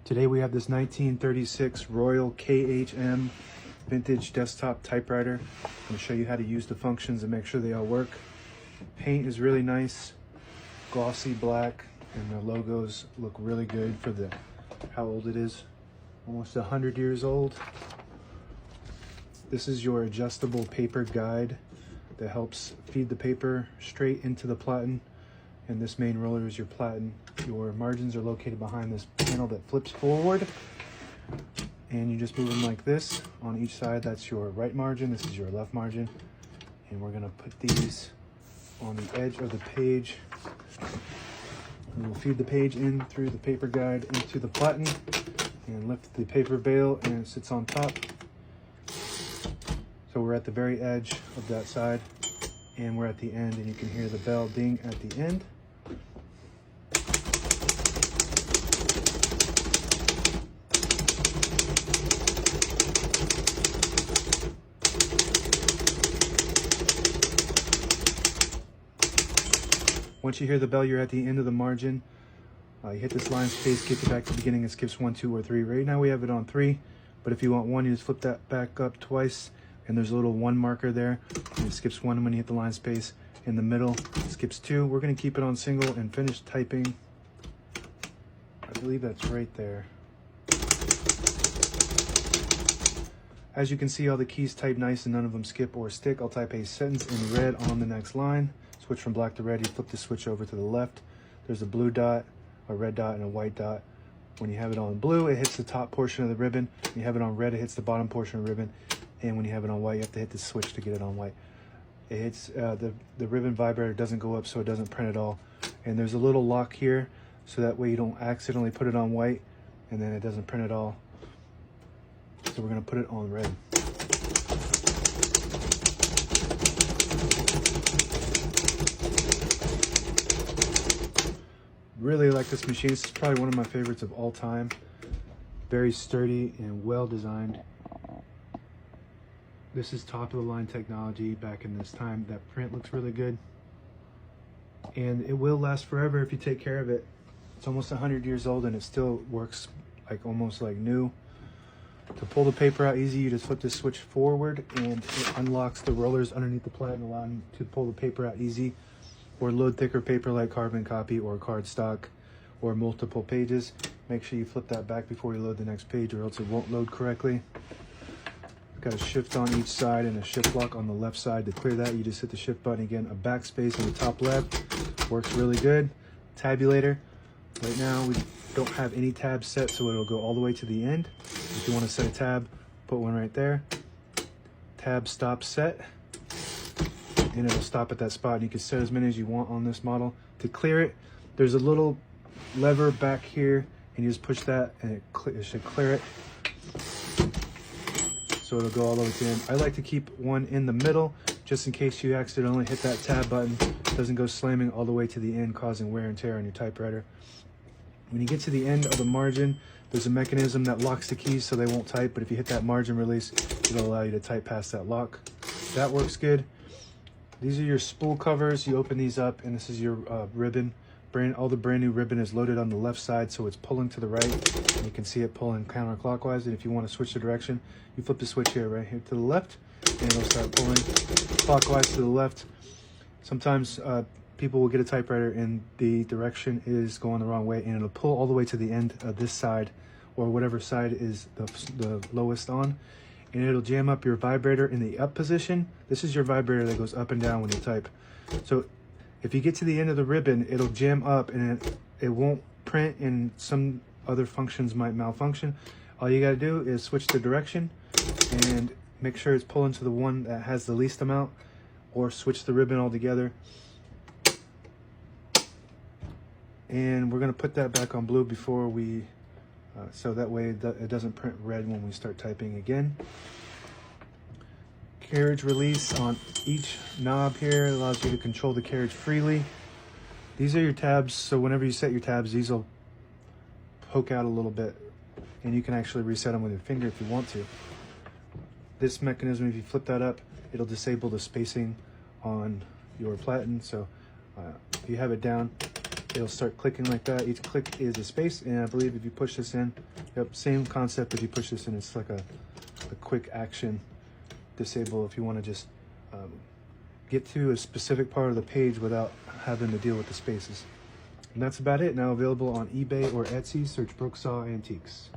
Today we have this 1936 Royal KHM vintage desktop typewriter. I'm going to show you how to use the functions and make sure they all work. Paint is really nice, glossy black, and the logos look really good for how old it is. Almost 100 years old. This is your adjustable paper guide that helps feed the paper straight into the platen. And this main roller is your platen. Your margins are located behind this panel that flips forward. And you just move them like this. On each side, that's your right margin. This is your left margin. And we're gonna put these on the edge of the page. And we'll feed the page in through the paper guide into the platen and lift the paper bail, and it sits on top. So we're at the very edge of that side, and we're at the end, and you can hear the bell ding at the end. Once you hear the bell, you're at the end of the margin. You hit this line space, kick it back to the beginning, it skips 1, 2, or 3. Right now we have it on 3, but if you want 1, you just flip that back up twice, and there's a little 1 marker there, and it skips 1 when you hit the line space. In the middle, it skips 2. We're gonna keep it on single and finish typing. I believe that's right there. As you can see, all the keys type nice and none of them skip or stick. I'll type a sentence in red on the next line. Switch from black to red, you flip the switch over to the left. There's a blue dot, a red dot, and a white dot. When you have it on blue, it hits the top portion of the ribbon. When you have it on red, it hits the bottom portion of the ribbon. And when you have it on white, you have to hit the switch to get it on white. It hits, the ribbon vibrator doesn't go up, so it doesn't print at all. And there's a little lock here, so that way you don't accidentally put it on white, and then it doesn't print at all. So we're gonna put it on red. Really like this machine. This is probably one of my favorites of all time. Very sturdy and well designed. This is top of the line technology back in this time. That print looks really good. And it will last forever if you take care of it. It's almost 100 years old and it still works like almost like new. To pull the paper out easy, you just flip this switch forward and it unlocks the rollers underneath the platen, allowing you to pull the paper out easy. Or load thicker paper like carbon copy or cardstock or multiple pages. Make sure you flip that back before you load the next page or else it won't load correctly. Got a shift on each side and a shift lock on the left side. To clear that, you just hit the shift button again. A backspace on the top left. Works really good. Tabulator. Right now we don't have any tabs set, so it'll go all the way to the end. If you want to set a tab, put one right there. Tab stop set. And it'll stop at that spot. You can set as many as you want on this model. To clear it, there's a little lever back here, and you just push that and it should clear it. So it'll go all the way to the end. I like to keep one in the middle just in case you accidentally hit that tab button. It doesn't go slamming all the way to the end, causing wear and tear on your typewriter. When you get to the end of the margin, there's a mechanism that locks the keys so they won't type, but if you hit that margin release, it'll allow you to type past that lock. That works good. These are your spool covers. You open these up, and this is your ribbon. All the brand new ribbon is loaded on the left side, so it's pulling to the right. And you can see it pulling counterclockwise. And if you want to switch the direction, you flip the switch here, right here to the left, and it'll start pulling clockwise to the left. Sometimes people will get a typewriter and the direction is going the wrong way, and it'll pull all the way to the end of this side, or whatever side is the lowest on. And it'll jam up your vibrator in the up position. This is your vibrator that goes up and down when you type. So if you get to the end of the ribbon, it'll jam up and it won't print, and some other functions might malfunction. All you gotta do is switch the direction and make sure it's pulling to the one that has the least amount, or switch the ribbon altogether. And we're gonna put that back on blue before we so that way it doesn't print red when we start typing again. Carriage release on each knob here allows you to control the carriage freely. These are your tabs, so whenever you set your tabs, these will poke out a little bit, and you can actually reset them with your finger if you want to. This mechanism, if you flip that up, it'll disable the spacing on your platen, so if you have it down, it'll start clicking like that. Each click is a space, and I believe if you push this in, yep, same concept. If you push this in, it's like a quick action disable if you want to just get to a specific part of the page without having to deal with the spaces. And that's about it. Now available on eBay or Etsy. Search Brooksaw Antiques.